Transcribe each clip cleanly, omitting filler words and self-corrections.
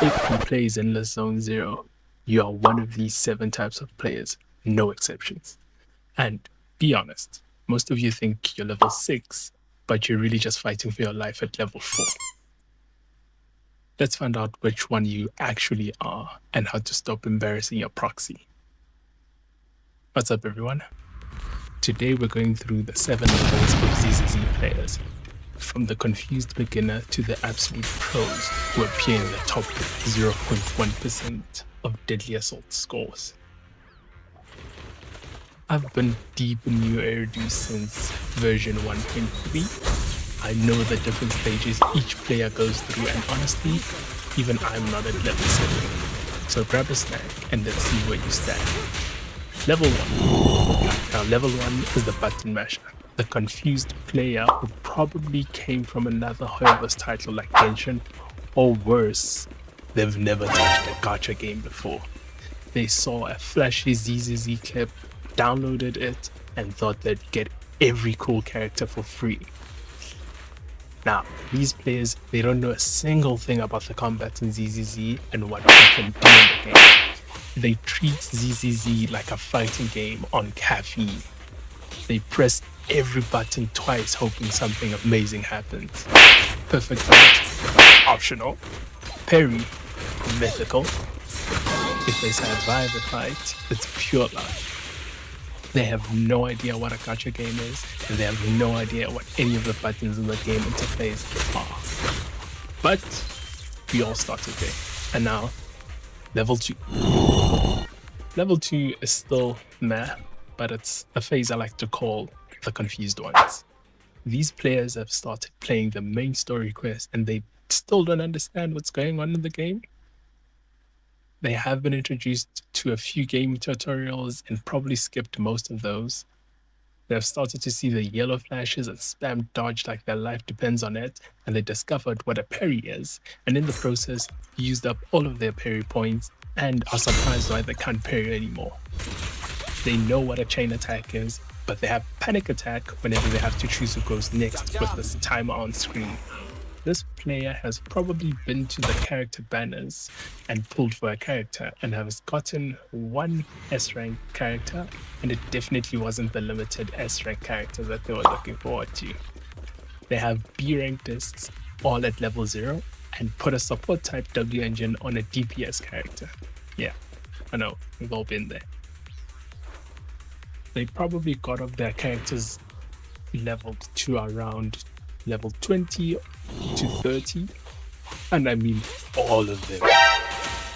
If you play Zenless Zone Zero, you are one of these 7 types of players, no exceptions. And be honest, most of you think you're level 6, but you're really just fighting for your life at level 4. Let's find out which one you actually are and how to stop embarrassing your proxy. What's up, everyone? Today we're going through the 7 levels of ZZZ players, from the confused beginner to the absolute pros who appear in the top 0.1% of deadly assault scores. I've been deep in new Eridu since version 1.3. I know the different stages each player goes through, and honestly, even I'm not at level 7. So grab a snack and let's see where you stand. Level 1. Now level 1 is the button masher, the confused player who probably came from another Hoyoverse title like Genshin, or worse, they've never touched a gacha game before. They saw a flashy ZZZ clip, downloaded it, and thought they'd get every cool character for free. Now, these players, they don't know a single thing about the combat in ZZZ and what we can do in the game. They treat ZZZ like a fighting game on caffeine. They press every button twice hoping something amazing happens. Perfect dodge, optional. Parry, mythical. If they survive a fight, it's pure luck. They have no idea what a gacha game is, and they have no idea what any of the buttons in the game interface are. But we all started there. And now, level 2. Level 2 is still meh, but it's a phase I like to call the confused ones. These players have started playing the main story quest and they still don't understand what's going on in the game. They have been introduced to a few game tutorials and probably skipped most of those. They have started to see the yellow flashes and spam dodge like their life depends on it, and they discovered what a parry is, and in the process used up all of their parry points and are surprised why they can't parry anymore. They know what a chain attack is, but they have panic attack whenever they have to choose who goes next with this timer on screen. This player has probably been to the character banners and pulled for a character and has gotten one S-rank character, and it definitely wasn't the limited S-rank character that they were looking forward to. They have B-rank discs all at level 0 and put a support type W engine on a DPS character. Yeah, I know, we've all been there. They probably got up their characters leveled to around level 20 to 30, and I mean all of them.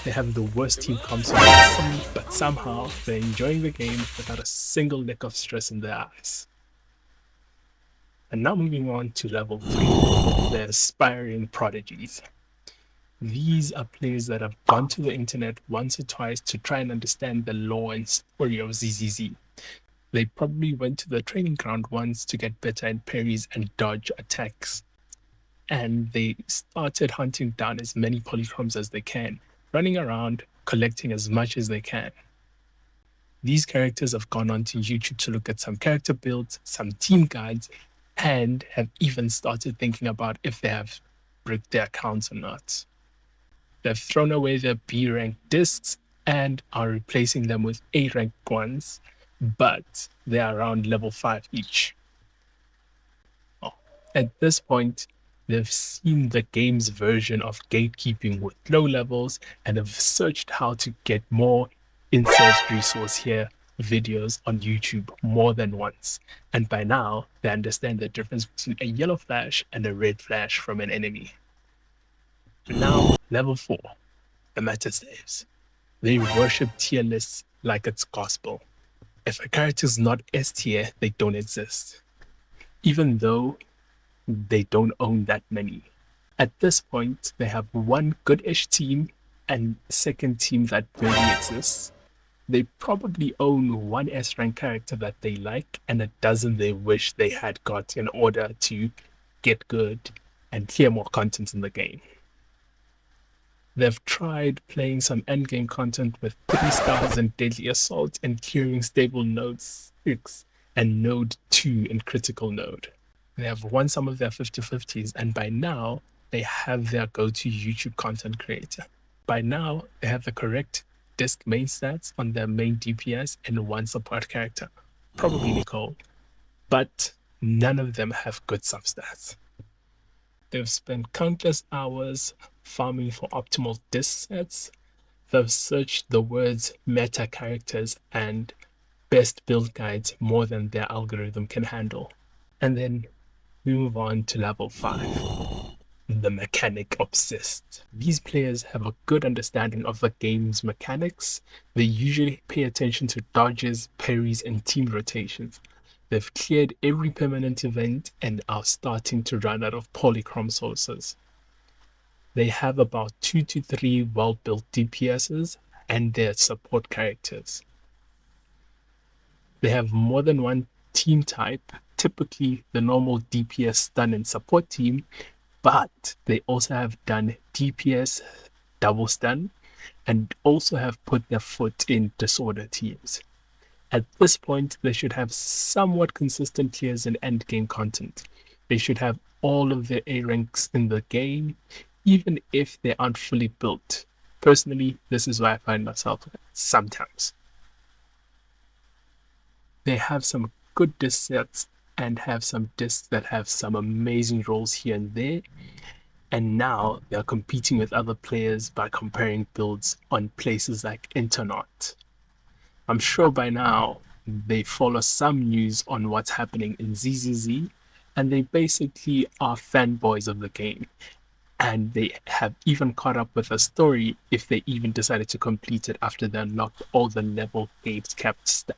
They have the worst team comps I've ever seen, but somehow they're enjoying the game without a single lick of stress in their eyes. And now moving on to level 3, the aspiring prodigies. These are players that have gone to the internet once or twice to try and understand the lore and story of ZZZ. They probably went to the training ground once to get better at parries and dodge attacks. And they started hunting down as many polychromes as they can, running around, collecting as much as they can. These characters have gone onto YouTube to look at some character builds, some team guides, and have even started thinking about if they have bricked their accounts or not. They've thrown away their B-rank discs and are replacing them with A-rank ones, but they are around level 5 each. At this point, they've seen the game's version of gatekeeping with low levels and have searched how to get more insert resource here videos on YouTube more than once. And by now, they understand the difference between a yellow flash and a red flash from an enemy. Now, level 4, the meta slaves. They worship tier lists like it's gospel. If a character is not S tier, they don't exist, even though they don't own that many. At this point, they have one good-ish team and second team that barely exists. They probably own one S-rank character that they like and a dozen they wish they had got in order to get good and clear more content in the game. They've tried playing some endgame content with 3 stars in Deadly Assault and clearing stable node 6 and node 2 in critical node. They have won some of their 50-50s, and by now they have their go-to YouTube content creator. By now, they have the correct disc main stats on their main DPS and one support character, probably Nicole, but none of them have good substats. They've spent countless hours farming for optimal disc sets. They've searched the words meta characters and best build guides more than their algorithm can handle. And then we move on to level 5, the mechanic obsessed. These players have a good understanding of the game's mechanics. They usually pay attention to dodges, parries, and team rotations. They've cleared every permanent event and are starting to run out of polychrome sources. They have about 2 to 3 well-built DPSs and their support characters. They have more than one team type, typically the normal DPS stun and support team, but they also have done DPS double stun and also have put their foot in disorder teams. At this point, they should have somewhat consistent clears and endgame content. They should have all of their A ranks in the game, even if they aren't fully built. Personally, this is where I find myself sometimes. They have some good disc sets and have some discs that have some amazing roles here and there. And now they're competing with other players by comparing builds on places like Internet. I'm sure by now they follow some news on what's happening in ZZZ, and they basically are fanboys of the game. And they have even caught up with a story if they even decided to complete it after they unlocked all the level games capped stuff.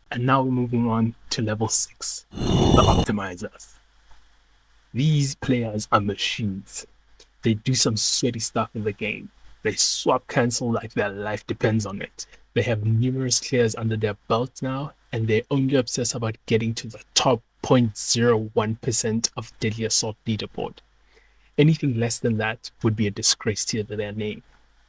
And now we're moving on to level 6, the optimizers. These players are machines. They do some sweaty stuff in the game. They swap cancel like their life depends on it. They have numerous clears under their belt now, and they only obsess about getting to the top 0.01% of Deadly Assault leaderboard. Anything less than that would be a disgrace to their name.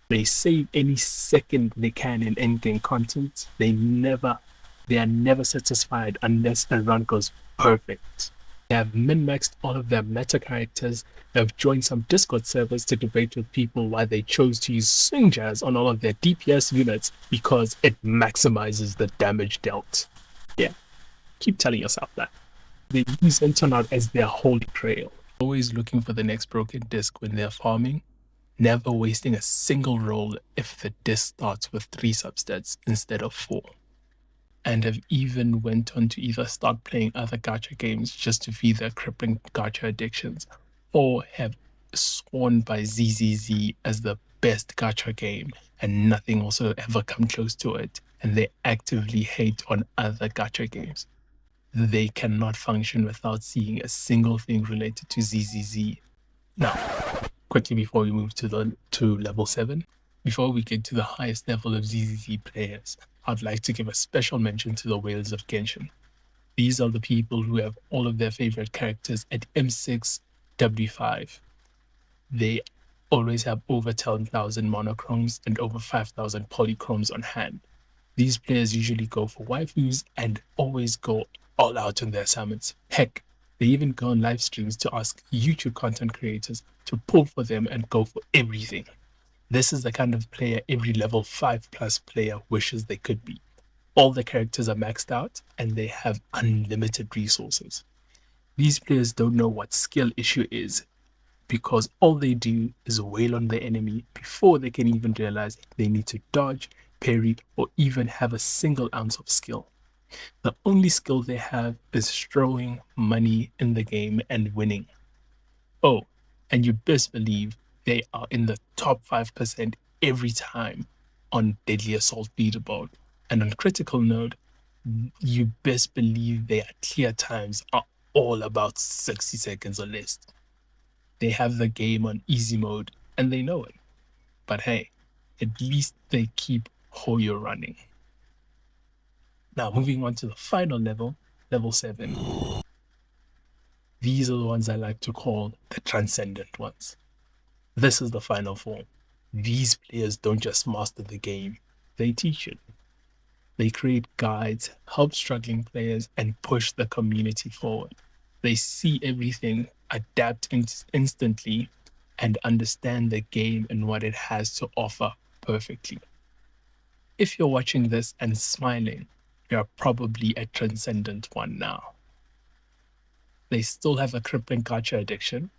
They save any second they can in endgame content. They are never satisfied unless a run goes perfect. They have min-maxed all of their meta characters. They have joined some Discord servers to debate with people why they chose to use swing jazz on all of their DPS units because it maximizes the damage dealt. Yeah, keep telling yourself that. They use Internet as their holy grail. Always looking for the next broken disc when they're farming, never wasting a single roll if the disc starts with 3 substats instead of 4. And have even went on to either start playing other gacha games just to feed their crippling gacha addictions, or have sworn by ZZZ as the best gacha game and nothing also ever come close to it, and they actively hate on other gacha games. They cannot function without seeing a single thing related to ZZZ. Now, quickly before we move to level 7, before we get to the highest level of ZZZ players, I'd like to give a special mention to the whales of Genshin. These are the people who have all of their favorite characters at M6, W5. They always have over 10,000 monochromes and over 5,000 polychromes on hand. These players usually go for waifus and always go all out on their summons. Heck, they even go on live streams to ask YouTube content creators to pull for them and go for everything. This is the kind of player every level 5 plus player wishes they could be. All the characters are maxed out and they have unlimited resources. These players don't know what skill issue is because all they do is wail on the enemy before they can even realize they need to dodge, parry, or even have a single ounce of skill. The only skill they have is throwing money in the game and winning. Oh, and you best believe they are in the top 5% every time on Deadly Assault leaderboard. And on critical node, you best believe their clear times are all about 60 seconds or less. They have the game on easy mode and they know it. But hey, at least they keep Hoyo running. Now moving on to the final level, level 7. These are the ones I like to call the transcendent ones. This is the final form. These players don't just master the game, they teach it. They create guides, help struggling players, and push the community forward. They see everything, adapt instantly, and understand the game and what it has to offer perfectly. If you're watching this and smiling, you're probably a transcendent one now. They still have a crippling gacha addiction,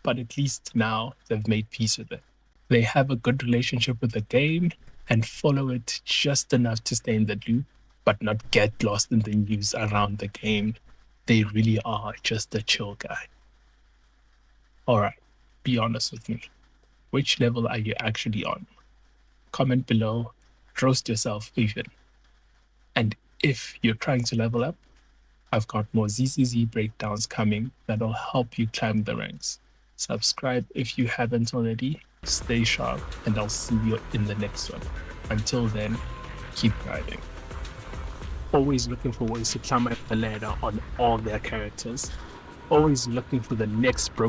but at least now they've made peace with it. They have a good relationship with the game and follow it just enough to stay in the loop, but not get lost in the news around the game. They really are just a chill guy. Alright, be honest with me. Which level are you actually on? Comment below, roast yourself even. And if you're trying to level up, I've got more ZZZ breakdowns coming that'll help you climb the ranks. Subscribe if you haven't already, stay sharp, and I'll see you in the next one. Until then, keep grinding. Always looking for ways to climb up the ladder on all their characters. Always looking for the next broken